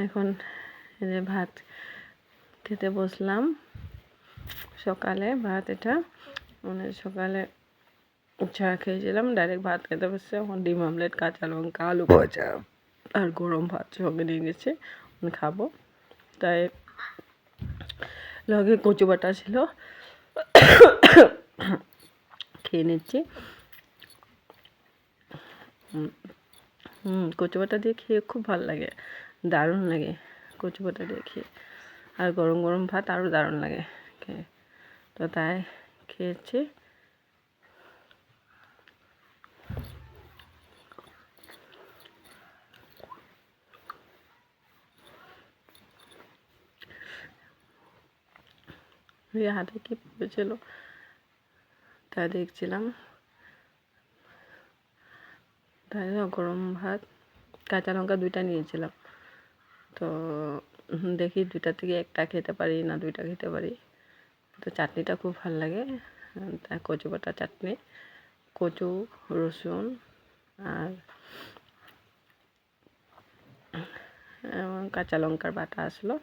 এখন এই যে ভাত খেতে বসলাম। সকালে ভাত, এটা মানে সকালে চা খেয়েছিলাম, ডাইরেক্ট ভাত খেতে বসছে। এখন ডিম অমলেট, কাঁচা লঙ্কা, আলু ভাজা আর গরম ভাত সঙ্গে নিয়ে গেছে, খাবো। তাই লগে কচু বাটা ছিল, খেয়ে নিচ্ছি। কচু বাটা দিয়ে খেয়ে খুব ভালো লাগে, দারুণ লাগে কচু বাটা দিয়ে খেয়ে। আর গরম গরম ভাত আরও দারুণ লাগে খেয়ে। তো তাই খেয়েছি। হাতে কি পড়েছিল তা দেখছিলাম। তাই গরম ভাত, কাঁচা লঙ্কা 2টা নিয়েছিলাম। তো দেখি 2টা থেকে 1টা খেতে পারি না 2টা খেতে পারি। তো চাটনিটা খুব ভালো লাগে, তাই কচু বাটা চাটনি, কচু, রসুন আর কাঁচা লঙ্কার বাটা আসলো,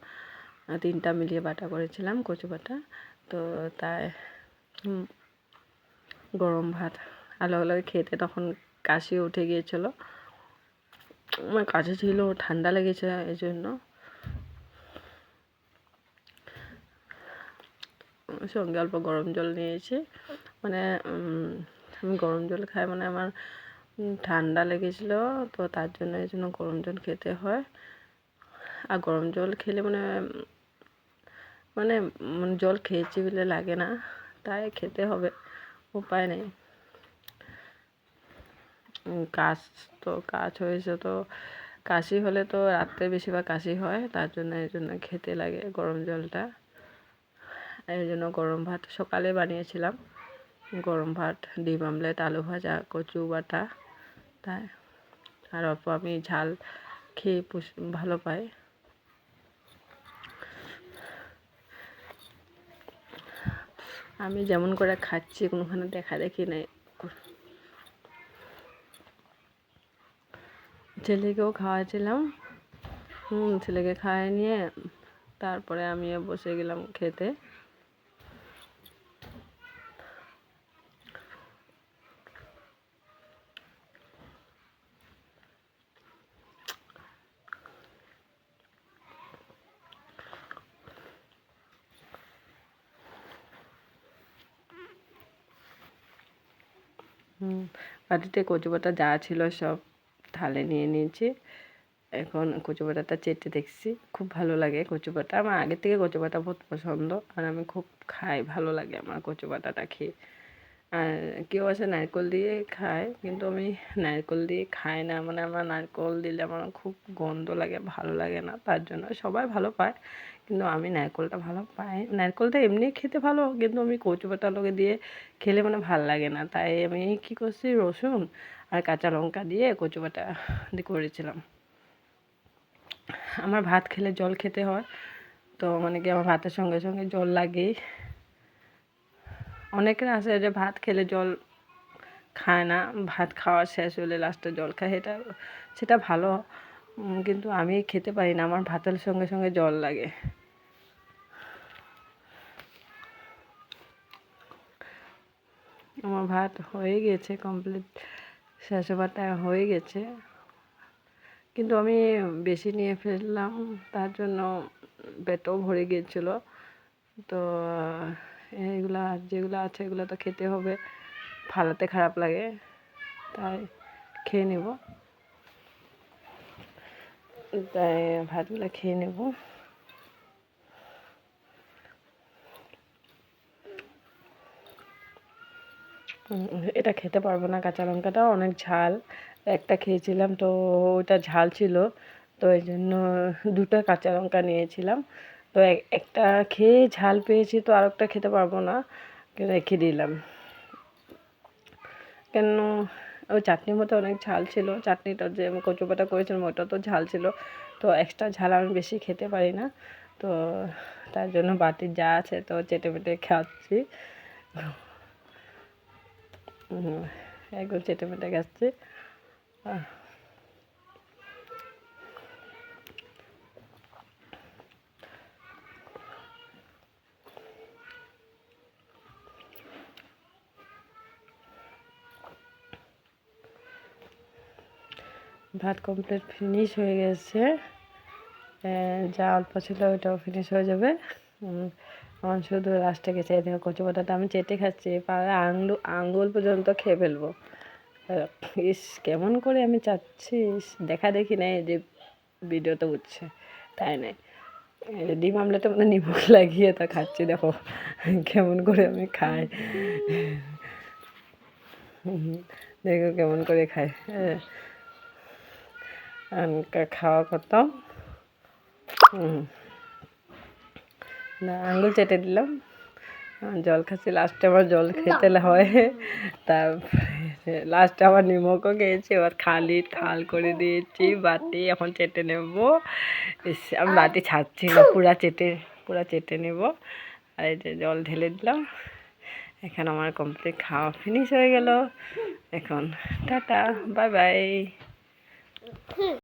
3টা মিলিয়ে বাটা করেছিলাম কচু বাটা। তো তাই গরম ভাত আলাদা আলাদা খেতে তখন কাশি উঠে গিয়েছিলো, আমার কাশি ছিল, ঠান্ডা লেগেছে, এই জন্য সঙ্গে অল্প গরম জল নিয়েছি। মানে আমি গরম জল খাই, মানে আমার ঠান্ডা লেগেছিলো, তো তার জন্য এই জন্য গরম জল খেতে হয়। আর গরম জল খেলে মানে মানে জল খেয়েছি বলে লাগে না, তাই খেতে হবে, উপায় নেই। কাশ হয়েছে, তো কাশি হলে তো রাত্রে বেশিরভাগ কাশি হয়, তার জন্য এই জন্য খেতে লাগে গরম জলটা। এই জন্য গরম ভাত সকালে বানিয়েছিলাম, গরম ভাত, ডিম অমলেট, আলু ভাজা, কচু বাটা। তাই আর অল্প আমি ঝাল খেয়ে ভালো পাই। আমি যেমন করে খাচ্ছি কোনোখানে দেখা দেখি নেই। ছেলেকেও খাওয়াছিলাম, ছেলেকে খাওয়াই নিয়ে তারপরে আমিও বসে গেলাম খেতে। বাটিতে কচু বাটা যা ছিল সব থালে নিয়ে নিয়েছি। এখন কচু বাটাটা চেটে দেখছি, খুব ভালো লাগে কচু বাটা। আমার আগে থেকে কচু বাটা বহুত পছন্দ, আর আমি খুব খাই, ভালো লাগে আমার কচু বাটাটা খেয়ে। আর কেউ আছে নারকেল দিয়ে খায়, কিন্তু আমি নারকেল দিয়ে খাই না, মানে আমার নারকেল দিলে আমার খুব গন্ধ লাগে, ভালো লাগে না। তার জন্য সবাই ভালো পায়, কিন্তু আমি নারকেলটা ভালো পাই। নারকেলটা এমনি খেতে ভালো, কিন্তু আমি কচু বাটার লগে দিয়ে খেলে মানে ভালো লাগে না। তাই আমি কী করছি, রসুন আর কাঁচা লঙ্কা দিয়ে কচু বাটা দিয়ে করেছিলাম। আমার ভাত খেলে জল খেতে হয়, তো মানে কি আমার ভাতের সঙ্গে সঙ্গে জল লাগেই। অনেকের আছে যে ভাত খেলে জল খায় না, ভাত খাওয়া শেষ হলে লাস্টে জল খায়, সেটা ভালো, কিন্তু আমি খেতে পারি না, আমার ভাতের সঙ্গে সঙ্গে জল লাগে। আমার ভাত হয়ে গেছে কমপ্লিট, শেষ ভাতটা হয়ে গেছে, কিন্তু আমি বেশি নিয়ে ফেললাম, তার জন্য পেটও ভরে গিয়েছিলো। তো এইগুলা যেগুলো আছে এগুলো তো খেতে হবে, ফালাতে খারাপ লাগে, তাই খেয়ে নেব। তাই ভাতগুলো খেয়ে নেব। এটা খেতে পারবো না, কাঁচা লঙ্কাটা অনেক ঝাল, একটা খেয়েছিলাম তো ওটা ঝাল ছিল, তো এই জন্য 2টা কাঁচা লঙ্কা নিয়েছিলাম। তো একটা খেয়ে ঝাল পেয়েছি, তো আরেকটা খেতে পারবো না, রেখে দিলাম। কেন, ওই চাটনির মধ্যে অনেক ঝাল ছিল, চাটনিটা যে আমি কচু বাটা করেছিলাম ওটা তো ঝাল ছিল, তো এক্সট্রা ঝাল আমি বেশি খেতে পারি না, তো তার জন্য বাটির যা আছে তো চেটে পেটে খাচ্ছি, একদম চেটে পেটে খাচ্ছি। ভাত কমপ্লিট ফিনিশ হয়ে গেছে। যা অল্প ছিল ওইটাও ফিনিশ হয়ে যাবে। আমার শুধু লাস্টে গেছে। এই দেখো কচু বাটাটা আমি চেটে খাচ্ছি, পাড়া আঙ্গুল পর্যন্ত খেয়ে ফেলবো। ইস কেমন করে আমি চাচ্ছি, দেখা দেখি নাই যে ভিডিওতে উঠছে, তাই নাই ডিম আমলেটে মানে নিমখ লাগিয়ে তা খাচ্ছি। দেখো কেমন করে আমি খাই, দেখো কেমন করে খাই। খাওয়া করতাম না, আঙুল চেটে দিলাম, জল খাচ্ছি। লাস্টে আবার জল খেতে হয়, তারপরে লাস্টে আবার নিমকও খেয়েছি। এবার খাল করে দিয়েছি বাটি, এখন চেটে নেব। আমি বাটি ছাড়ছি না, পুরা চেটে নেব। আর এই যে জল ঢেলে দিলাম। এখন আমার কমপ্লিট খাওয়া ফিনিশ হয়ে গেল। এখন টাটা, বাই বাই।